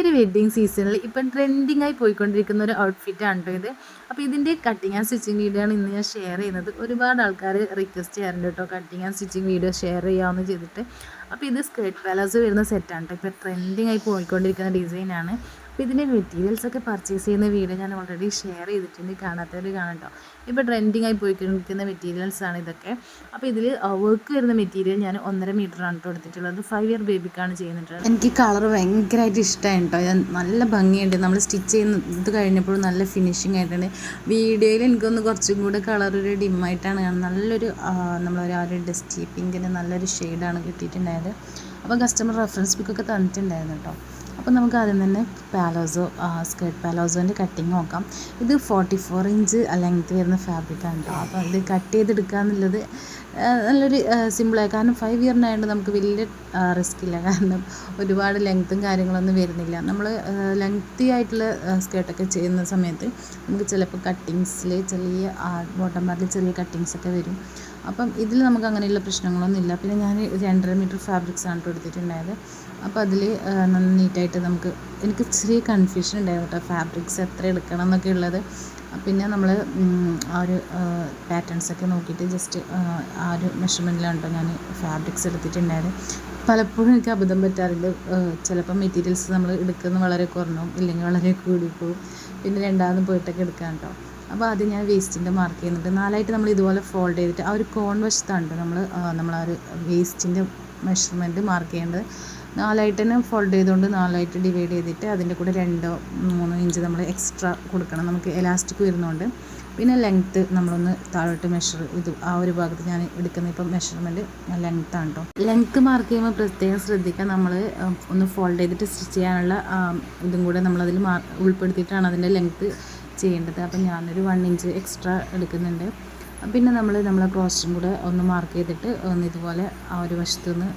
ഒരു വെഡ്ഡിങ് സീസണിൽ ഇപ്പം ട്രെൻഡിങ്ങായി പോയിക്കൊണ്ടിരിക്കുന്ന ഒരു ഔട്ട്ഫിറ്റാണ് കേട്ടോ ഇത്. അപ്പോൾ ഇതിൻ്റെ കട്ടിങ് ആൻഡ് സ്റ്റിച്ചിങ് വീഡിയോ ആണ് ഇന്ന് ഞാൻ ഷെയർ ചെയ്യുന്നത്. ഒരുപാട് ആൾക്കാർ റിക്വസ്റ്റ് ചെയ്യാറുണ്ട് കേട്ടോ cutting and stitching video share ചെയ്യാമെന്ന് ചെയ്തിട്ട്. അപ്പോൾ ഇത് സ്കേർട്ട് പാലാസോ വരുന്ന സെറ്റാണ് കേട്ടോ. ഇപ്പോൾ ട്രെൻഡിങ്ങായി പോയിക്കൊണ്ടിരിക്കുന്ന ഡിസൈനാണ്. അപ്പോൾ ഇതിൻ്റെ മെറ്റീരിയൽസൊക്കെ പർച്ചേസ് ചെയ്യുന്ന വീഡിയോ ഞാൻ ഓൾറെഡി ഷെയർ ചെയ്തിട്ടുണ്ട്. കാണാത്തവർ കാണാം കേട്ടോ. ഇപ്പോൾ ട്രെൻഡിങ്ങായി പോയിക്കൊണ്ടിരിക്കുന്ന മെറ്റീരിയൽസാണ് ഇതൊക്കെ. അപ്പോൾ ഇതിൽ വർക്ക് വരുന്ന മെറ്റീരിയൽ ഞാൻ 1.5 മീറ്ററാണ് കേട്ടോ എടുത്തിട്ടുള്ളത്. 5 ഇയർ ബേബിക്കാണ് ചെയ്യുന്നത്. എനിക്ക് കളർ ഭയങ്കരമായിട്ട് ഇഷ്ടമാണ് കേട്ടോ. നല്ല ഭംഗിയുണ്ട്. നമ്മൾ സ്റ്റിച്ച് ചെയ്യുന്നത് കഴിഞ്ഞപ്പോൾ നല്ല ഫിനിഷിംഗ് ആയിട്ടുണ്ട്. വീഡിയോയിൽ എനിക്കൊന്ന് കുറച്ചും കൂടെ കളർ ഒരു ഡിമ്മായിട്ടാണ് കാണുന്നത്. നല്ലൊരു നമ്മളൊരു ഡസ്റ്റി പിങ്കിന് നല്ലൊരു ഷെയ്ഡാണ് കിട്ടിയിട്ടുണ്ടായത്. അപ്പോൾ കസ്റ്റമർ റെഫറൻസ് ബുക്കൊക്കെ തന്നിട്ടുണ്ടായിരുന്നു കേട്ടോ. അപ്പോൾ നമുക്ക് ആദ്യം തന്നെ പാലോസോ സ്കേർട്ട് പാലോസോൻ്റെ കട്ടിങ് നോക്കാം. ഇത് 44 ഇഞ്ച് ലെങ്ത് വരുന്ന ഫാബ്രിക്കാണ് കേട്ടോ. അപ്പോൾ ഇത് കട്ട് ചെയ്തെടുക്കുക എന്നുള്ളത് നല്ലൊരു സിമ്പിളായി. കാരണം 5 ഇയറിനായതുകൊണ്ട് നമുക്ക് വലിയ റിസ്ക് ഇല്ല. കാരണം ഒരുപാട് ലെങ്ത്തും കാര്യങ്ങളൊന്നും വരുന്നില്ല. നമ്മൾ ലെങ്തി ആയിട്ടുള്ള സ്കേർട്ടൊക്കെ ചെയ്യുന്ന സമയത്ത് നമുക്ക് ചിലപ്പോൾ കട്ടിങ്സിൽ ചെറിയ ബോട്ടം പാർട്ടിൽ ചെറിയ കട്ടിങ്സൊക്കെ വരും. അപ്പം ഇതിൽ നമുക്ക് അങ്ങനെയുള്ള പ്രശ്നങ്ങളൊന്നും ഇല്ല. പിന്നെ ഞാൻ 2.5 മീറ്റർ ഫാബ്രിക്സാണ് കേട്ടോ എടുത്തിട്ടുണ്ടായത്. അപ്പോൾ അതിൽ നീറ്റായിട്ട് എനിക്ക് ചെറിയ കൺഫ്യൂഷൻ ഉണ്ടായിരുന്നു കേട്ടോ, ഫാബ്രിക്സ് എത്ര എടുക്കണം എന്നൊക്കെ ഉള്ളത്. പിന്നെ നമ്മൾ ആ ഒരു പാറ്റേൺസൊക്കെ നോക്കിയിട്ട് ജസ്റ്റ് ആ ഒരു മെഷർമെൻറ്റിലാണ് കേട്ടോ ഞാൻ ഫാബ്രിക്സ് എടുത്തിട്ടുണ്ടായത്. പലപ്പോഴും എനിക്ക് അബദ്ധം പറ്റാറുണ്ട്. ചിലപ്പോൾ മെറ്റീരിയൽസ് നമ്മൾ എടുക്കുന്ന വളരെ കുറഞ്ഞു, ഇല്ലെങ്കിൽ വളരെ കൂടിപ്പോവും. പിന്നെ രണ്ടാമതും പോയിട്ടൊക്കെ എടുക്കാം കേട്ടോ. അപ്പോൾ ആദ്യം ഞാൻ വേസ്റ്റിൻ്റെ മാർക്ക് ചെയ്യുന്നുണ്ട്. 4ആയിട്ട് നമ്മൾ ഇതുപോലെ ഫോൾഡ് ചെയ്തിട്ട് ആ ഒരു കോൺ വശത്താണ് നമ്മൾ ആ ഒരു വേസ്റ്റിൻ്റെ മെഷർമെൻറ്റ് മാർക്ക് ചെയ്യേണ്ടത്. 4ആയിട്ട് തന്നെ ഫോൾഡ് ചെയ്തുകൊണ്ട് 4ആയിട്ട് ഡിവൈഡ് ചെയ്തിട്ട് അതിൻ്റെ കൂടെ 2-3 ഇഞ്ച് നമ്മൾ എക്സ്ട്രാ കൊടുക്കണം. നമുക്ക് എലാസ്റ്റിക് വരുന്നതുകൊണ്ട്. പിന്നെ ലെങ്ത്ത് നമ്മളൊന്ന് താഴോട്ട് ആ ഒരു ഭാഗത്ത് ഞാൻ എടുക്കുന്ന ഇപ്പം മെഷർമെൻറ്റ് ലെങ്ത്താണ് കേട്ടോ. ലെങ്ത്ത് മാർക്ക് ചെയ്യുമ്പോൾ പ്രത്യേകം ശ്രദ്ധിക്കുക. നമ്മൾ ഒന്ന് ഫോൾഡ് ചെയ്തിട്ട് സ്റ്റിച്ച് ചെയ്യാനുള്ള ഇതും കൂടെ നമ്മളതിൽ ഉൾപ്പെടുത്തിയിട്ടാണ് അതിൻ്റെ ലെങ്ത്ത് ചെയ്യേണ്ടത്. അപ്പം ഞാനൊരു 1 ഇഞ്ച് എക്സ്ട്രാ എടുക്കുന്നുണ്ട്. പിന്നെ നമ്മളെ ക്രോസും കൂടെ ഒന്ന് മാർക്ക് ചെയ്തിട്ട് ഒന്ന് ഇതുപോലെ ആ ഒരു വശത്തുനിന്ന്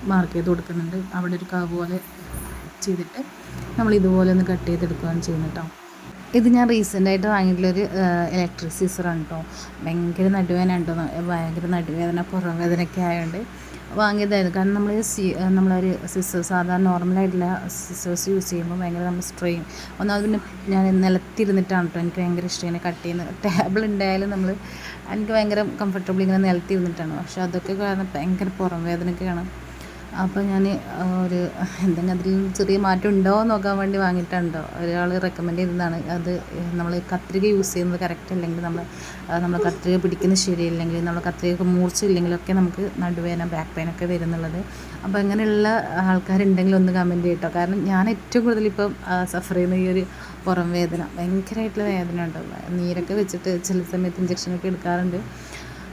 മാർക്ക് ചെയ്ത് കൊടുക്കുന്നുണ്ട്. അവിടെ ഒരു കർവ് പോലെ ചെയ്തിട്ട് നമ്മൾ ഇതുപോലെ ഒന്ന് കട്ട് ചെയ്തെടുക്കുകയാണ് ചെയ്യുന്നത് കേട്ടോ. ഇത് ഞാൻ റീസെൻ്റായിട്ട് വാങ്ങിയിട്ടുള്ളൊരു ഇലക്ട്രിക് സീസറാണ് കേട്ടോ. ഭയങ്കര നടുവേദന കേട്ടോ. ഭയങ്കര നടുവേദന പുറംവേദനയൊക്കെ ആയതുകൊണ്ട് വാങ്ങിയതായിരുന്നു. കാരണം നമ്മളൊരു സിസേഴ്സ് സാധാരണ നോർമലായിട്ടുള്ള സിസേഴ്സ് യൂസ് ചെയ്യുമ്പോൾ ഭയങ്കര നമ്മൾ സ്ട്രെയിൻ. ഒന്നാമത് പിന്നെ ഞാൻ നിലത്തിരുന്നിട്ടാണ് കേട്ടോ എനിക്ക് ഭയങ്കര ഇഷ്ടം ഇങ്ങനെ കട്ട് ചെയ്യുന്നത്. ടേബിൾ ഉണ്ടായാലും എനിക്ക് ഭയങ്കര കംഫർട്ടബിൾ ഇങ്ങനെ നിലത്തിരുന്നിട്ടാണ്. പക്ഷേ അതൊക്കെ കാരണം ഭയങ്കര പുറം വേദനയൊക്കെയാണ്. അപ്പോൾ ഞാൻ എന്തെങ്കിലും അതിൽ ചെറിയ മാറ്റം ഉണ്ടോ എന്ന് നോക്കാൻ വേണ്ടി വാങ്ങിയിട്ടുണ്ടോ. ഒരാൾ റെക്കമെൻഡ് ചെയ്തതാണ്. അത് നമ്മൾ കത്രിക യൂസ് ചെയ്യുന്നത് കറക്റ്റ് അല്ലെങ്കിൽ നമ്മൾ കത്രിക പിടിക്കുന്നത് ശരിയില്ലെങ്കിൽ നമ്മൾ കത്രിക മൂർച്ചയില്ലെങ്കിലൊക്കെ നമുക്ക് നടുവേദന ബാക്ക് പെയിനൊക്കെ വരുന്നുള്ളത്. അപ്പോൾ അങ്ങനെയുള്ള ആൾക്കാരുണ്ടെങ്കിൽ ഒന്ന് കമൻറ്റ് ചെയ്യട്ടോ. കാരണം ഞാൻ ഏറ്റവും കൂടുതൽ ഇപ്പം സഫർ ചെയ്യുന്ന ഈ ഒരു പുറം വേദന, ഭയങ്കരമായിട്ടുള്ള വേദന ഉണ്ടാവും. നീരൊക്കെ വെച്ചിട്ട് ചില സമയത്ത് ഇഞ്ചക്ഷനൊക്കെ എടുക്കാറുണ്ട്.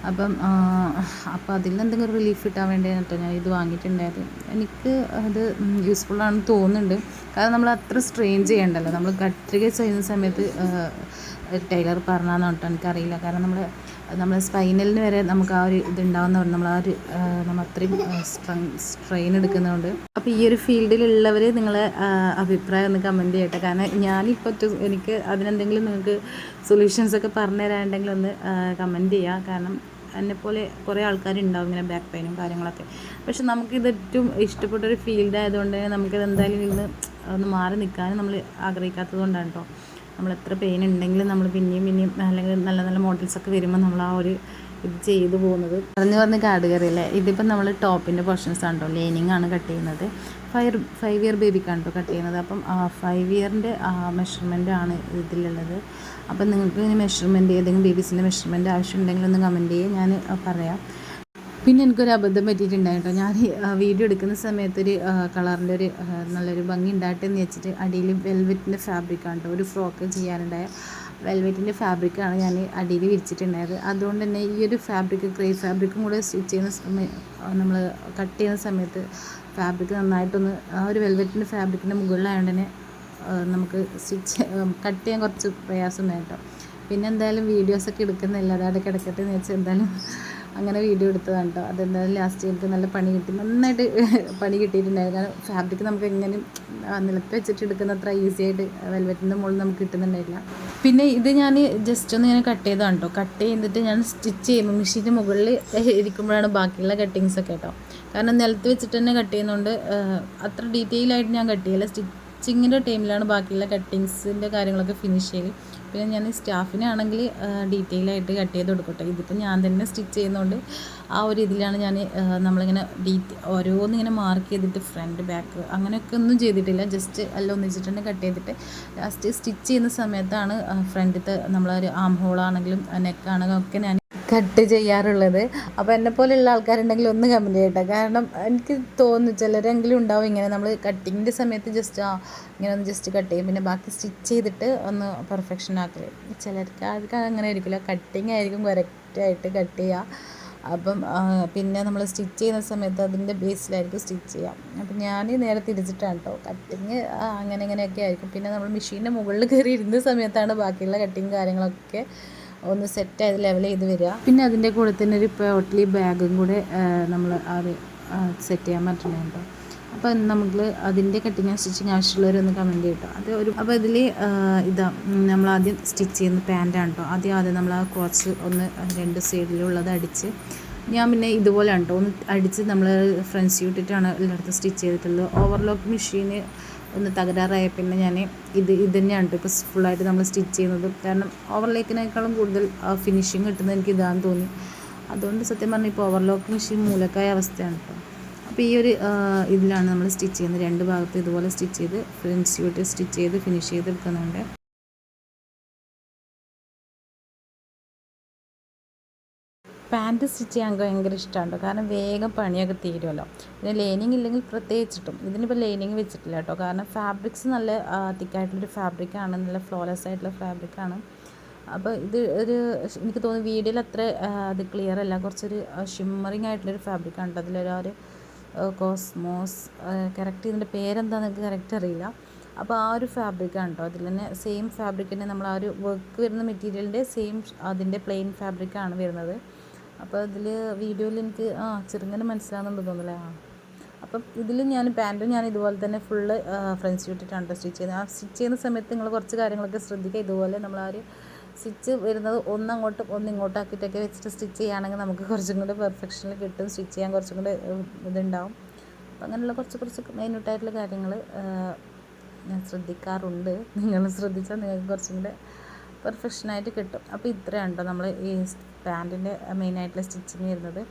അപ്പോൾ അതിൽ നിന്ന് എന്തെങ്കിലും റിലീഫ് കിട്ടാൻ വേണ്ടിയാണ് കേട്ടോ ഞാൻ ഇത് വാങ്ങിയിട്ടുണ്ടായത്. എനിക്ക് അത് യൂസ്ഫുള്ളാണെന്ന് തോന്നുന്നുണ്ട്. കാരണം നമ്മൾ അത്ര സ്ട്രെയിൻ ചെയ്യണ്ടല്ലോ. നമ്മൾ കത്രിക ചെയ്യുന്ന സമയത്ത് ടൈലർ പറഞ്ഞാന്ന് കേട്ടോ എനിക്കറിയില്ല. കാരണം നമ്മൾ സ്പൈനലിന് വരെ നമുക്ക് ആ ഒരു ഇതുണ്ടാവുന്നതുകൊണ്ട് നമ്മൾ അത്രയും സ്ട്രെയിൻ എടുക്കുന്നതുകൊണ്ട്. അപ്പോൾ ഈ ഒരു ഫീൽഡിലുള്ളവർ നിങ്ങളെ അഭിപ്രായം ഒന്ന് കമൻറ്റ് ചെയ്യട്ടെ. കാരണം എനിക്ക് അതിനെന്തെങ്കിലും നിങ്ങൾക്ക് സൊല്യൂഷൻസൊക്കെ പറഞ്ഞു തരാനുണ്ടെങ്കിൽ ഒന്ന് കമൻറ്റ് ചെയ്യുക. കാരണം എന്നെപ്പോലെ കുറേ ആൾക്കാരുണ്ടാവും ഇങ്ങനെ ബാക്ക് പെയിനും കാര്യങ്ങളൊക്കെ. പക്ഷെ നമുക്കിത് ഏറ്റവും ഇഷ്ടപ്പെട്ടൊരു ഫീൽഡ് ആയതുകൊണ്ട് നമുക്കിത് എന്തായാലും ഇന്ന് ഒന്ന് മാറി നിൽക്കാനും നമ്മൾ ആഗ്രഹിക്കാത്തത് കൊണ്ടാണ് കേട്ടോ. നമ്മൾ എത്ര പെയിൻ ഉണ്ടെങ്കിലും നമ്മൾ പിന്നെയും അല്ലെങ്കിൽ നല്ല നല്ല മോഡൽസൊക്കെ വരുമ്പോൾ നമ്മൾ ആ ഒരു ഇത് ചെയ്തു പോകുന്നത് പറഞ്ഞ് കാട് കയറിയല്ലേ. ഇതിപ്പം നമ്മൾ ടോപ്പിൻ്റെ പോർഷൻസ് ആണ് കേട്ടോ. ലൈനിങ് ആണ് കട്ട് ചെയ്യുന്നത്. 5 ഇയർ ബേബിക്കാണ് കേട്ടോ കട്ട് ചെയ്യുന്നത്. അപ്പം 5 ഇയറിൻ്റെ മെഷർമെൻ്റ് ആണ് ഇതിലുള്ളത്. അപ്പം നിങ്ങൾക്ക് ഇനി ഏതെങ്കിലും ബേബീസിൻ്റെ മെഷർമെൻറ്റ് ആവശ്യമുണ്ടെങ്കിൽ ഒന്ന് കമൻറ്റ് ചെയ്യുക, ഞാൻ പറയാം. പിന്നെ എനിക്കൊരു അബദ്ധം പറ്റിയിട്ടുണ്ടായി കേട്ടോ. ഞാൻ വീഡിയോ എടുക്കുന്ന സമയത്ത് ഒരു കളറിൻ്റെ നല്ലൊരു ഭംഗി ഉണ്ടാകട്ടെ എന്ന് വെച്ചിട്ട് അടിയിൽ വെൽവെറ്റിൻ്റെ ഫാബ്രിക്കാണ് കേട്ടോ. ഒരു ഫ്രോക്ക് ചെയ്യാനുണ്ടായ വെൽവെറ്റിൻ്റെ ഫാബ്രിക്കാണ് ഞാൻ അടിയിൽ വിരിച്ചിട്ടുണ്ടായത്. അതുകൊണ്ട് തന്നെ ഈ ഒരു ഗ്രേ ഫാബ്രിക്കും കൂടെ സ്റ്റിച്ച് ചെയ്യുന്ന നമ്മൾ കട്ട് ചെയ്യുന്ന സമയത്ത് ഫാബ്രിക് നന്നായിട്ടൊന്ന് ആ ഒരു വെൽവെറ്റിൻ്റെ ഫാബ്രിക്കിൻ്റെ മുകളിലായതുകൊണ്ട് തന്നെ നമുക്ക് കട്ട് ചെയ്യാൻ കുറച്ച് പ്രയാസമുണ്ടായി കേട്ടോ. പിന്നെ എന്തായാലും വീഡിയോസൊക്കെ എടുക്കുന്നില്ല, അതവിടെ കിടക്കട്ടെ എന്ന് വെച്ചാൽ എന്തായാലും അങ്ങനെ വീഡിയോ എടുത്തതാണ് കേട്ടോ. അതെന്തായാലും ലാസ്റ്റ് എനിക്ക് നല്ല പണി കിട്ടി, നന്നായിട്ട് പണി കിട്ടിയിട്ടുണ്ടായിരുന്നു. കാരണം ഫാബ്രിക് നമുക്ക് എങ്ങനെ നിലത്ത് വെച്ചിട്ട് എടുക്കുന്ന അത്ര ഈസി ആയിട്ട് വെൽവെറ്റിൻ്റെ മുകളിൽ നമുക്ക് കിട്ടുന്നുണ്ടായില്ല. പിന്നെ ഇത് ഞാൻ ജസ്റ്റ് ഒന്ന് ഇങ്ങനെ കട്ട് ചെയ്തതാണ് കേട്ടോ. കട്ട് ചെയ്തിട്ട് ഞാൻ സ്റ്റിച്ച് ചെയ്യുമ്പോൾ മെഷീൻ്റെ മുകളിൽ ഇരിക്കുമ്പോഴാണ് ബാക്കിയുള്ള കട്ടിങ്സൊക്കെ കേട്ടോ. കാരണം നിലത്ത് വെച്ചിട്ട് തന്നെ കട്ട് ചെയ്യുന്നതുകൊണ്ട് അത്ര ഡീറ്റെയിൽ ആയിട്ട് ഞാൻ കട്ട് ചെയ്യില്ല. സ്റ്റിച്ചിങ്ങിൻ്റെ ടൈമിലാണ് ബാക്കിയുള്ള കട്ടിങ്സിൻ്റെ കാര്യങ്ങളൊക്കെ ഫിനിഷ് ചെയ്യൽ. പിന്നെ ഞാൻ സ്റ്റാഫിനാണെങ്കിൽ ഡീറ്റെയിൽ ആയിട്ട് കട്ട് ചെയ്ത് കൊടുക്കട്ടെ. ഇതിപ്പോൾ ഞാൻ തന്നെ സ്റ്റിച്ച് ചെയ്യുന്നതുകൊണ്ട് ആ ഒരു ഇതിലാണ് ഞാൻ നമ്മളിങ്ങനെ ഓരോന്നിങ്ങനെ മാർക്ക് ചെയ്തിട്ട് ഫ്രണ്ട് ബാക്ക് അങ്ങനെയൊക്കെ ഒന്നും ചെയ്തിട്ടില്ല. ജസ്റ്റ് എല്ലാം ഒന്നിച്ചിട്ട് തന്നെ കട്ട് ചെയ്തിട്ട് ലാസ്റ്റ് സ്റ്റിച്ച് ചെയ്യുന്ന സമയത്താണ് ഫ്രണ്ടിലത്തെ നമ്മളൊരു ആം ഹോളാണെങ്കിലും നെക്കാണെങ്കിലും ഒക്കെ ഞാൻ കട്ട് ചെയ്യാറുള്ളത്. അപ്പോൾ എന്നെപ്പോലെയുള്ള ആൾക്കാരുണ്ടെങ്കിൽ ഒന്ന് കമൻറ്റ് ചെയ്യട്ടെ. കാരണം എനിക്ക് തോന്നുന്നു ചിലരെങ്കിലും ഉണ്ടാവും ഇങ്ങനെ നമ്മൾ കട്ടിങ്ങിൻ്റെ സമയത്ത് ജസ്റ്റ് ഇങ്ങനെ ഒന്ന് ജസ്റ്റ് കട്ട് ചെയ്യും, പിന്നെ ബാക്കി സ്റ്റിച്ച് ചെയ്തിട്ട് ഒന്ന് പെർഫെക്ഷൻ ആക്കൽ. ചിലർക്ക് അങ്ങനെ ആയിരിക്കില്ല, കട്ടിങ് ആയിരിക്കും കറക്റ്റായിട്ട് കട്ട് ചെയ്യുക. അപ്പം പിന്നെ നമ്മൾ സ്റ്റിച്ച് ചെയ്യുന്ന സമയത്ത് അതിൻ്റെ ബേസിലായിരിക്കും സ്റ്റിച്ച് ചെയ്യാം. അപ്പം ഞാൻ നേരെ തിരിച്ചിട്ടാണ് കേട്ടോ കട്ടിങ് അങ്ങനെ ഇങ്ങനെയൊക്കെ ആയിരിക്കും. പിന്നെ നമ്മൾ മെഷീൻ്റെ മുകളിൽ കയറി ഇരുന്ന സമയത്താണ് ബാക്കിയുള്ള കട്ടിങ് കാര്യങ്ങളൊക്കെ ഒന്ന് സെറ്റായത് ലെവൽ ചെയ്ത് വരിക. പിന്നെ അതിൻ്റെ കൂടെ തന്നെ ഒരു പോട്ട്ലി ബാഗും കൂടെ നമ്മൾ അത് സെറ്റ് ചെയ്യാൻ പറ്റുന്നുണ്ടോ. അപ്പോൾ നമുക്ക് അതിൻ്റെ കട്ടിങ് സ്റ്റിച്ചിങ് ആവശ്യമുള്ളവരൊന്ന് കമൻറ്റ് ചെയ്യട്ടോ. അപ്പോൾ ഇതിൽ ഇതാ നമ്മൾ ആദ്യം സ്റ്റിച്ച് ചെയ്യുന്ന പാൻറ്റാണ് കേട്ടോ. ആദ്യം നമ്മൾ ആ ക്രോച്ച് ഒന്ന് 2 സൈഡിലുള്ളത് അടിച്ച്, ഞാൻ പിന്നെ ഇതുപോലെയാണ് കേട്ടോ ഒന്ന് അടിച്ച് നമ്മൾ ഫ്രണ്ട്സ് ഇട്ടിട്ടാണ് എല്ലായിടത്തും സ്റ്റിച്ച് ചെയ്തിട്ടുള്ളത്. ഓവർലോക്ക് മെഷീന് ഒന്ന് തകരാറായ പിന്നെ ഞാൻ ഇത് തന്നെയാണ് ഇപ്പോൾ ഫുള്ളായിട്ട് നമ്മൾ സ്റ്റിച്ച് ചെയ്യുന്നത്. കാരണം ഓവർലോക്കിനേക്കാളും കൂടുതൽ ഫിനിഷിങ് കിട്ടുന്നത് എനിക്ക് ഇതാണെന്ന് തോന്നി. അതുകൊണ്ട് സത്യം പറഞ്ഞാൽ ഇപ്പോൾ ഓവർലോക്ക് മെഷീൻ മൂലക്കായ അവസ്ഥയാണ് കേട്ടോ. അപ്പോൾ ഈ ഒരു ഇതിലാണ് നമ്മൾ സ്റ്റിച്ച് ചെയ്യുന്നത്. 2 ഭാഗത്ത് ഇതുപോലെ സ്റ്റിച്ച് ചെയ്ത് ഫ്രണ്ട്സ് ഇട്ട് സ്റ്റിച്ച് ചെയ്ത് ഫിനിഷ് ചെയ്തെടുക്കുന്നുണ്ട്. പാൻറ്റ് സ്റ്റിച്ച് ചെയ്യാൻ ഭയങ്കര ഇഷ്ടമാണ് കാരണം വേഗം പണിയൊക്കെ തീരുമല്ലോ. പിന്നെ ലൈനിങ് ഇല്ലെങ്കിൽ പ്രത്യേകിച്ചിട്ടും ഇതിനിപ്പോൾ ലൈനിങ് വെച്ചിട്ടില്ല കേട്ടോ. കാരണം ഫാബ്രിക്സ് നല്ല തിക്കായിട്ടുള്ളൊരു ഫാബ്രിക്കാണ്, നല്ല ഫ്ലോലെസ് ആയിട്ടുള്ള ഫാബ്രിക്കാണ്. അപ്പോൾ ഇത് എനിക്ക് തോന്നുന്നു വീഡിയോയിൽ അത്ര അത് ക്ലിയർ അല്ല, കുറച്ചൊരു ഷിമ്മറിങ് ആയിട്ടുള്ളൊരു ഫാബ്രിക്കാണ് കേട്ടോ. അതിലൊരു കോസ്മോസ് കറക്റ്റ് ഇതിൻ്റെ പേരെന്താണെന്ന് എനിക്ക് കറക്റ്റ് അറിയില്ല. അപ്പോൾ ആ ഒരു ഫാബ്രിക്കാണ് കേട്ടോ. അതിൽ തന്നെ സെയിം ഫാബ്രിക് തന്നെ നമ്മൾ ആ ഒരു വർക്ക് വരുന്ന മെറ്റീരിയലിൻ്റെ സെയിം അതിൻ്റെ പ്ലെയിൻ ഫാബ്രിക്കാണ് വരുന്നത്. അപ്പോൾ ഇതിൽ വീഡിയോയിൽ എനിക്ക് ചെറുങ്ങനെ മനസ്സിലാകുന്നുണ്ട് തോന്നില്ല. അപ്പം ഇതിൽ ഞാൻ പാൻറ്റും ഞാൻ ഇതുപോലെ തന്നെ ഫുള്ള് ഫ്രണ്ട്സ് ഇട്ടിട്ടാണ് സ്റ്റിച്ച് ചെയ്യുന്നത്. ആ സ്റ്റിച്ച് ചെയ്യുന്ന സമയത്ത് നിങ്ങൾ കുറച്ച് കാര്യങ്ങളൊക്കെ ശ്രദ്ധിക്കുക. ഇതുപോലെ നമ്മൾ ആ ഒരു സ്റ്റിച്ച് വരുന്നത് ഒന്നിങ്ങോട്ടും ആക്കിയിട്ടൊക്കെ വെച്ചിട്ട് സ്റ്റിച്ച് ചെയ്യുകയാണെങ്കിൽ നമുക്ക് കുറച്ചും കൂടി പെർഫെക്ഷനിൽ കിട്ടും, സ്റ്റിച്ച് ചെയ്യാൻ കുറച്ചും കൂടി ഇതുണ്ടാവും. അപ്പം അങ്ങനെയുള്ള കുറച്ച് മൈന്യൂട്ടായിട്ടുള്ള കാര്യങ്ങൾ ഞാൻ ശ്രദ്ധിക്കാറുണ്ട്. നിങ്ങൾ ശ്രദ്ധിച്ചാൽ നിങ്ങൾക്ക് കുറച്ചും കൂടെ പെർഫെക്ഷനായിട്ട് കിട്ടും. അപ്പോൾ ഇത്രയാണ് കേട്ടോ നമ്മൾ ഈ പാൻറ്റിൻ്റെ മെയിനായിട്ടുള്ള സ്റ്റിച്ചിങ് വരുന്നത്.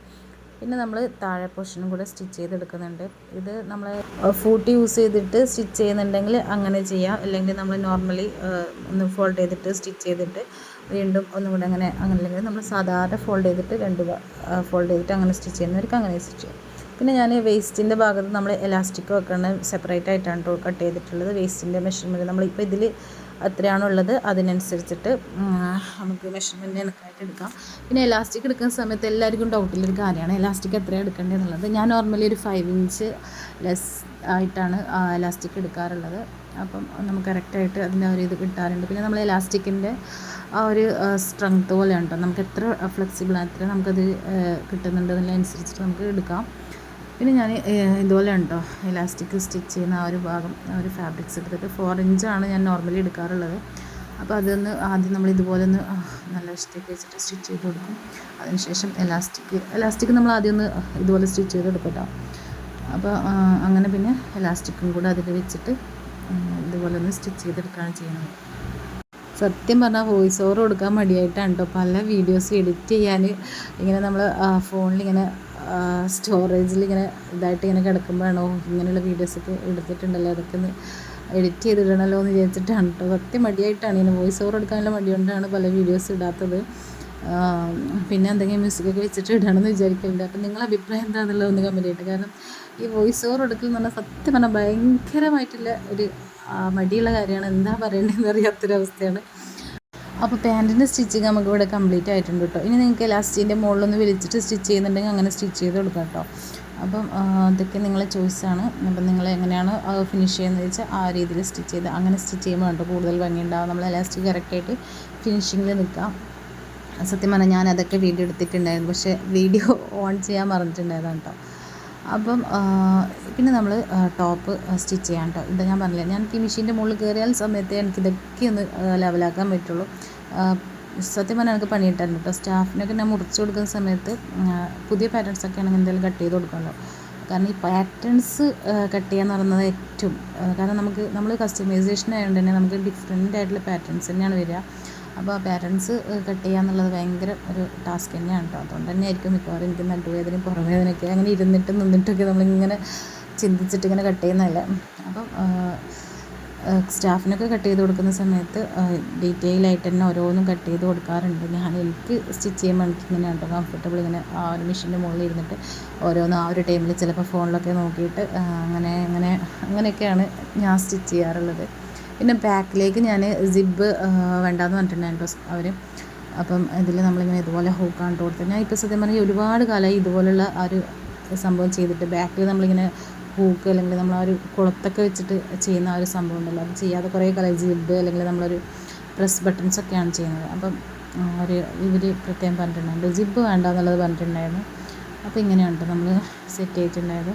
പിന്നെ നമ്മൾ താഴെ പോർഷനും കൂടെ സ്റ്റിച്ച് ചെയ്തെടുക്കുന്നുണ്ട്. ഇത് നമ്മൾ ഫൂട്ട് യൂസ് ചെയ്തിട്ട് സ്റ്റിച്ച് ചെയ്യുന്നുണ്ടെങ്കിൽ അങ്ങനെ ചെയ്യാം, അല്ലെങ്കിൽ നമ്മൾ നോർമലി ഒന്ന് ഫോൾഡ് ചെയ്തിട്ട് സ്റ്റിച്ച് ചെയ്തിട്ട് വീണ്ടും ഒന്നും കൂടെ അങ്ങനെ അല്ലെങ്കിൽ നമ്മൾ സാധാരണ ഫോൾഡ് ചെയ്തിട്ട് ഫോൾഡ് ചെയ്തിട്ട് അങ്ങനെ സ്റ്റിച്ച് ചെയ്യുന്നവർക്ക് അങ്ങനെ സ്റ്റിച്ച് ചെയ്യും. പിന്നെ ഞാൻ വേസ്റ്റിൻ്റെ ഭാഗത്ത് നമ്മൾ എലാസ്റ്റിക് വെക്കണം, സെപ്പറേറ്റ് ആയിട്ടാണ് കട്ട് ചെയ്തിട്ടുള്ളത്. വേസ്റ്റിൻ്റെ മെഷർമെൻറ്റ് നമ്മളിപ്പോൾ ഇതിൽ എത്രയാണുള്ളത് അതിനനുസരിച്ചിട്ട് നമുക്ക് മെഷർമെൻറ്റ് കണക്കായിട്ട് എടുക്കാം. പിന്നെ എലാസ്റ്റിക് എടുക്കുന്ന സമയത്ത് എല്ലാവർക്കും ഡൗട്ടുള്ളൊരു കാര്യമാണ് എലാസ്റ്റിക് എത്രയാണ് എടുക്കേണ്ടതെന്നുള്ളത്. ഞാൻ നോർമലി ഒരു 5 ഇഞ്ച് ലെസ് ആയിട്ടാണ് എലാസ്റ്റിക് എടുക്കാറുള്ളത്. അപ്പം നമുക്ക് കറക്റ്റായിട്ട് അതിൻ്റെ ഒരു ഇത് കിട്ടാറുണ്ട്. പിന്നെ നമ്മൾ എലാസ്റ്റിക്കിൻ്റെ ആ ഒരു സ്ട്രെങ്ത് പോലെയാണ് കേട്ടോ, നമുക്ക് എത്ര ഫ്ലെക്സിബിൾ എത്ര നമുക്കത് കിട്ടുന്നുണ്ട് അതിനനുസരിച്ചിട്ട് നമുക്ക് എടുക്കാം. പിന്നെ ഞാൻ ഇതുപോലെയാണ് കേട്ടോ ഇലാസ്റ്റിക് സ്റ്റിച്ച് ചെയ്യുന്ന ആ ഒരു ഭാഗം ആ ഒരു ഫാബ്രിക്സ് എടുത്തിട്ട് 4 ഇഞ്ചാണ് ഞാൻ നോർമലി എടുക്കാറുള്ളത്. അപ്പോൾ അതൊന്ന് ആദ്യം നമ്മൾ ഇതുപോലെ ഒന്ന് നല്ല ഇഷ്ടമൊക്കെ വെച്ചിട്ട് സ്റ്റിച്ച് ചെയ്ത് കൊടുക്കും. അതിനുശേഷം എലാസ്റ്റിക് നമ്മൾ ആദ്യം ഒന്ന് ഇതുപോലെ സ്റ്റിച്ച് ചെയ്ത് കൊടുക്കും കേട്ടോ. അപ്പോൾ അങ്ങനെ പിന്നെ എലാസ്റ്റിക്കും കൂടെ അതിൽ വെച്ചിട്ട് ഇതുപോലെ ഒന്ന് സ്റ്റിച്ച് ചെയ്തെടുക്കുകയാണ് ചെയ്യുന്നത്. സത്യം പറഞ്ഞാൽ വോയിസ് ഓവർ കൊടുക്കാൻ മടിയായിട്ടാണ് കേട്ടോ പല വീഡിയോസ് എഡിറ്റ് ചെയ്യാൻ ഇങ്ങനെ നമ്മൾ ഫോണിലിങ്ങനെ സ്റ്റോറേജിൽ ഇങ്ങനെ ഇതായിട്ട് ഇങ്ങനെ കിടക്കുമ്പോഴാണോ ഇങ്ങനെയുള്ള വീഡിയോസൊക്കെ എടുത്തിട്ടുണ്ടല്ലോ അതൊക്കെ ഒന്ന് എഡിറ്റ് ചെയ്തിടണമല്ലോ എന്ന് വിചാരിച്ചിട്ടാണ് കേട്ടോ. സത്യം മടിയായിട്ടാണ് ഇങ്ങനെ വോയിസ് ഓവർ എടുക്കാനുള്ള മടി കൊണ്ടാണ് പല വീഡിയോസ് ഇടാത്തത്. പിന്നെ എന്തെങ്കിലും മ്യൂസിക്കൊക്കെ വെച്ചിട്ട് ഇടണമെന്ന് വിചാരിക്കുന്നുണ്ട്. അപ്പം നിങ്ങളുടെ അഭിപ്രായം എന്താണെന്നുള്ളത് ഒന്ന് കമൻറ്റ് ചെയ്തിട്ട്. കാരണം ഈ വോയിസ് ഓവർ എടുക്കൽ എന്ന് പറഞ്ഞാൽ സത്യം പറഞ്ഞാൽ ഭയങ്കരമായിട്ടുള്ള ഒരു മടിയുള്ള കാര്യമാണ്, എന്താ പറയേണ്ടതെന്ന് അറിയാത്തൊരവസ്ഥയാണ്. അപ്പോൾ പാൻറ്റിൻ്റെ സ്റ്റിച്ചിങ് നമുക്ക് ഇവിടെ കംപ്ലീറ്റ് ആയിട്ടുണ്ട് കേട്ടോ. ഇനി നിങ്ങൾക്ക് എലാസ്റ്റിൻ്റെ മുകളിലൊന്ന് വലിച്ചിട്ട് സ്റ്റിച്ച് ചെയ്യുന്നുണ്ടെങ്കിൽ അങ്ങനെ സ്റ്റിച്ച് ചെയ്ത് കൊടുക്കാം കേട്ടോ. അപ്പം അതൊക്കെ നിങ്ങളെ ചോയ്സാണ്. അപ്പം നിങ്ങൾ എങ്ങനെയാണ് ഫിനിഷ് ചെയ്യുന്നത് വെച്ചാൽ ആ രീതിയിൽ സ്റ്റിച്ച് ചെയ്ത് അങ്ങനെ സ്റ്റിച്ച് ചെയ്യുമ്പോൾ കേട്ടോ കൂടുതൽ ഭംഗിയുണ്ടാകും. നമ്മൾ എലാസ്റ്റിക് കറക്റ്റായിട്ട് ഫിനിഷിങ്ങിൽ നിൽക്കാം. സത്യം പറഞ്ഞാൽ ഞാൻ അതൊക്കെ വീഡിയോ എടുത്തിട്ടുണ്ടായിരുന്നു, പക്ഷേ വീഡിയോ ഓൺ ചെയ്യാൻ മറന്നിട്ടുണ്ടായതാണ് കേട്ടോ. അപ്പം പിന്നെ നമ്മൾ ടോപ്പ് സ്റ്റിച്ച് ചെയ്യാം കേട്ടോ. ഇത് ഞാൻ പറഞ്ഞില്ല, ഞാൻ ഈ മെഷീൻ്റെ മുകളിൽ കയറിയാൽ സമയത്ത് എനിക്കിതൊക്കെ ഒന്ന് ലെവലാക്കാൻ പറ്റുള്ളൂ. സത്യം പറഞ്ഞാൽ എനിക്ക് പണി കിട്ടാറുണ്ട് കേട്ടോ. സ്റ്റാഫിനൊക്കെ ഞാൻ മുറിച്ച് കൊടുക്കുന്ന സമയത്ത് പുതിയ പാറ്റേൺസൊക്കെ ആണെങ്കിൽ എന്തെങ്കിലും കട്ട് ചെയ്ത് കൊടുക്കണമല്ലോ. കാരണം ഈ പാറ്റേൺസ് കട്ട് ചെയ്യാന്ന് പറയുന്നത് ഏറ്റവും കാരണം നമ്മൾ കസ്റ്റമൈസേഷൻ ആയതുകൊണ്ട് തന്നെ നമുക്ക് ഡിഫറെൻ്റ് ആയിട്ടുള്ള പാറ്റേൺസ് തന്നെയാണ് വരിക. അപ്പോൾ ആ പാറ്റേൺസ് കട്ട് ചെയ്യുക എന്നുള്ളത് ഭയങ്കര ഒരു ടാസ്ക് തന്നെയാണ് കേട്ടോ. അതുകൊണ്ട് തന്നെ ആയിരിക്കും മിക്കവാറും എനിക്ക് നടുവേദനയും പുറവേദനയൊക്കെ അങ്ങനെ നിന്നിട്ടൊക്കെ നമ്മളിങ്ങനെ ചിന്തിച്ചിട്ട് ഇങ്ങനെ കട്ട് ചെയ്യുന്നതല്ല. അപ്പം സ്റ്റാഫിനൊക്കെ കട്ട് ചെയ്ത് കൊടുക്കുന്ന സമയത്ത് ഡീറ്റെയിൽ ആയിട്ട് തന്നെ ഓരോന്നും കട്ട് ചെയ്ത് കൊടുക്കാറുണ്ട്. എനിക്ക് സ്റ്റിച്ച് ചെയ്യുമ്പോൾ എനിക്ക് ഇങ്ങനെ കേട്ടോ കംഫർട്ടബിൾ, ഇങ്ങനെ ആ ഒരു മെഷീൻ്റെ മുകളിൽ ഇരുന്നിട്ട് ഓരോന്നും ആ ഒരു ടൈമിൽ ചിലപ്പോൾ ഫോണിലൊക്കെ നോക്കിയിട്ട് അങ്ങനെയൊക്കെയാണ് ഞാൻ സ്റ്റിച്ച് ചെയ്യാറുള്ളത്. പിന്നെ ബാക്കിലേക്ക് ഞാൻ സിബ് വേണ്ടാന്ന് പറഞ്ഞിട്ടുണ്ടായിരുന്നു അവർ. അപ്പം ഇതിൽ നമ്മളിങ്ങനെ ഇതുപോലെ ഹൂക്കാണ് കൊടുത്തത്. ഞാൻ ഇപ്പോൾ സത്യം പറഞ്ഞാൽ ഒരുപാട് കാലമായി ഇതുപോലുള്ള ആ ഒരു സംഭവം ചെയ്തിട്ട്. ബാക്കിൽ നമ്മളിങ്ങനെ ഹൂക്ക് അല്ലെങ്കിൽ നമ്മൾ ആ ഒരു കുളത്തൊക്കെ വെച്ചിട്ട് ചെയ്യുന്ന ആ ഒരു സംഭവം ഉണ്ടല്ലോ, അത് ചെയ്യാതെ കുറേ കാലമായി. ജിബ് അല്ലെങ്കിൽ നമ്മളൊരു പ്രസ് ബട്ടൺസൊക്കെയാണ് ചെയ്യുന്നത്. അപ്പം ഇവർ പ്രത്യേകം പറഞ്ഞിട്ടുണ്ടായിരുന്നു ജിബ് വേണ്ട എന്നുള്ളത് പറഞ്ഞിട്ടുണ്ടായിരുന്നു. അപ്പോൾ ഇങ്ങനെയാണ് നമ്മൾ സെറ്റ് ചെയ്തിട്ടുണ്ടായത്.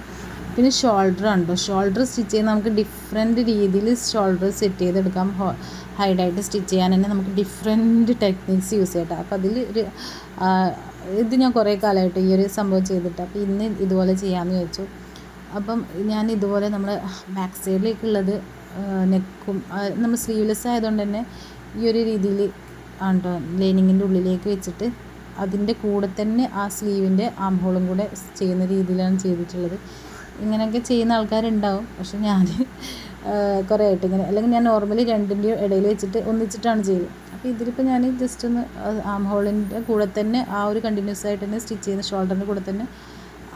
പിന്നെ ഷോൾഡർ ഉണ്ടോ, ഷോൾഡർ സ്റ്റിച്ച് ചെയ്യാൻ നമുക്ക് ഡിഫറെൻറ്റ് രീതിയിൽ ഷോൾഡർ സെറ്റ് ചെയ്തെടുക്കാം. ഹൈഡായിട്ട് സ്റ്റിച്ച് ചെയ്യാൻ തന്നെ നമുക്ക് ഡിഫറെൻറ്റ് ടെക്നിക്സ് യൂസ് ചെയ്യട്ടോ. അപ്പോൾ അതിൽ ഇത് ഞാൻ കുറേ കാലമായിട്ട് ഈ ഒരു സംഭവം ചെയ്തിട്ട്, അപ്പോൾ ഇന്ന് ഇതുപോലെ ചെയ്യാമെന്ന് വെച്ചു. അപ്പം ഞാൻ ഇതുപോലെ നമ്മൾ ബാക്ക് സൈഡിലേക്കുള്ളത് നെക്കും നമ്മൾ സ്ലീവ്ലെസ് ആയതുകൊണ്ട് തന്നെ ഈ ഒരു രീതിയിൽ ആണ് കേട്ടോ ലൈനിങ്ങിൻ്റെ ഉള്ളിലേക്ക് വെച്ചിട്ട് അതിൻ്റെ കൂടെ തന്നെ ആ സ്ലീവിൻ്റെ ആം ഹോളും കൂടെ ചെയ്യുന്ന രീതിയിലാണ് ചെയ്തിട്ടുള്ളത്. ഇങ്ങനെയൊക്കെ ചെയ്യുന്ന ആൾക്കാരുണ്ടാവും, പക്ഷെ ഞാൻ കുറേ ആയിട്ട് ഇങ്ങനെ, അല്ലെങ്കിൽ ഞാൻ നോർമലി രണ്ടിൻ്റെയും ഇടയിൽ വെച്ചിട്ട് ഒന്നിച്ചിട്ടാണ് ചെയ്തത്. അപ്പോൾ ഇതിലിപ്പോൾ ഞാൻ ജസ്റ്റ് ഒന്ന് ആം ഹോളിൻ്റെ കൂടെ തന്നെ ആ ഒരു കണ്ടിന്യൂസ് ആയിട്ട് തന്നെ സ്റ്റിച്ച് ചെയ്യുന്ന ഷോൾഡറിൻ്റെ കൂടെ തന്നെ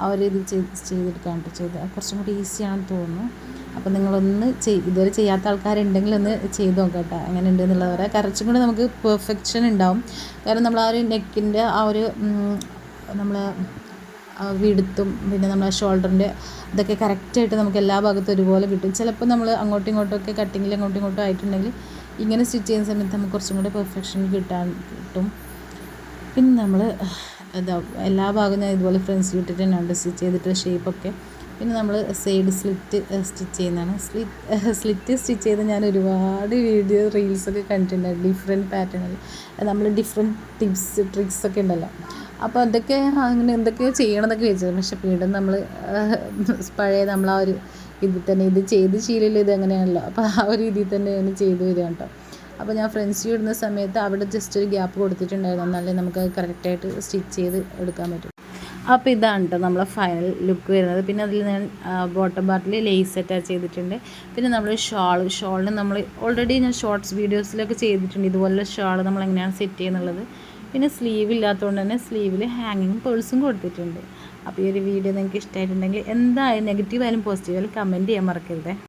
ആ ഒരു ഇത് ചെയ്തെടുക്കാൻ ചെയ്ത് കുറച്ചും കൂടി ഈസിയാണെന്ന് തോന്നുന്നു. അപ്പോൾ നിങ്ങളൊന്ന് ഇതുവരെ ചെയ്യാത്ത ആൾക്കാരുണ്ടെങ്കിൽ ഒന്ന് ചെയ്ത് നോക്കട്ടെ എങ്ങനെ ഉണ്ട് എന്നുള്ളത് പറയാം. കുറച്ചും കൂടി നമുക്ക് പെർഫെക്ഷൻ ഉണ്ടാവും. കാരണം നമ്മൾ ആ ഒരു നെക്കിൻ്റെ ആ ഒരു നമ്മൾ വിടുത്തും പിന്നെ നമ്മൾ ഷോൾഡറിൻ്റെ ഇതൊക്കെ കറക്റ്റായിട്ട് നമുക്ക് എല്ലാ ഭാഗത്തും ഒരുപോലെ കിട്ടും. ചിലപ്പോൾ നമ്മൾ അങ്ങോട്ടും ഇങ്ങോട്ടൊക്കെ കട്ടിങ്ങിൽ അങ്ങോട്ടും ഇങ്ങോട്ടും ആയിട്ടുണ്ടെങ്കിൽ ഇങ്ങനെ സ്റ്റിച്ച് ചെയ്യുന്ന സമയത്ത് നമുക്ക് കുറച്ചും കൂടി പെർഫെക്ഷൻ കിട്ടും. പിന്നെ നമ്മൾ എല്ലാ ഭാഗവും ഞാൻ ഇതുപോലെ ഫ്രണ്ട്സ് ഇട്ടിട്ട് തന്നെയുണ്ട് സ്റ്റിച്ച് ചെയ്തിട്ട് ഷേപ്പൊക്കെ. പിന്നെ നമ്മൾ സൈഡ് സ്ലിറ്റ് സ്റ്റിച്ച് ചെയ്യുന്നതാണ്. സ്ലിറ്റ് സ്റ്റിച്ച് ചെയ്ത് ഞാൻ ഒരുപാട് വീഡിയോ റീൽസൊക്കെ കണ്ടിട്ടുണ്ടായിരുന്നു. ഡിഫറെൻറ്റ് പാറ്റേണിൽ നമ്മൾ ഡിഫറെൻറ്റ് ടിപ്സ് ട്രിക്സൊക്കെ ഉണ്ടല്ലോ. അപ്പോൾ അതൊക്കെ അങ്ങനെ എന്തൊക്കെയോ ചെയ്യണമെന്നൊക്കെ വെച്ചത്. പക്ഷെ വീണ്ടും നമ്മൾ പഴയ നമ്മൾ ആ ഒരു ഇതിൽ തന്നെ ഇത് ചെയ്ത് ശീലമില്ല, ഇത് അങ്ങനെയാണല്ലോ. അപ്പോൾ ആ ഒരു രീതിയിൽ തന്നെ ചെയ്ത് വരിക കേട്ടോ. അപ്പോൾ ഞാൻ ഫ്രണ്ട്സ് ഇടുന്ന സമയത്ത് അവിടെ ജസ്റ്റ് ഒരു ഗ്യാപ്പ് കൊടുത്തിട്ടുണ്ടായിരുന്നു, എന്നാലേ നമുക്ക് കറക്റ്റായിട്ട് സ്റ്റിച്ച് ചെയ്ത് എടുക്കാൻ പറ്റും. അപ്പോൾ ഇതാണ് കേട്ടോ നമ്മളെ ഫൈനൽ ലുക്ക് വരുന്നത്. പിന്നെ അതിൽ ഞാൻ ബോട്ടം പാർട്ടിൽ ലേസ് അറ്റാച്ച് ചെയ്തിട്ടുണ്ട്. പിന്നെ നമ്മൾ ഷോളിന് നമ്മൾ ഓൾറെഡി ഞാൻ ഷോർട്സ് വീഡിയോസിലൊക്കെ ചെയ്തിട്ടുണ്ട് ഇതുപോലുള്ള ഷാൾ നമ്മൾ എങ്ങനെയാണ് സെറ്റ് ചെയ്യുന്നുള്ളത്. പിന്നെ സ്ലീവ് ഇല്ലാത്തതുകൊണ്ട് തന്നെ സ്ലീവിൽ ഹാങ്ങിങ് പേഴ്സും കൊടുത്തിട്ടുണ്ട്. അപ്പോൾ ഈ ഒരു വീഡിയോ നിങ്ങൾക്ക് ഇഷ്ടമായിട്ടുണ്ടെങ്കിൽ എന്തായാലും നെഗറ്റീവ് ആയാലും പോസിറ്റീവ് ആയാലും കമൻറ്റ് ചെയ്യാൻ മറക്കരുത്.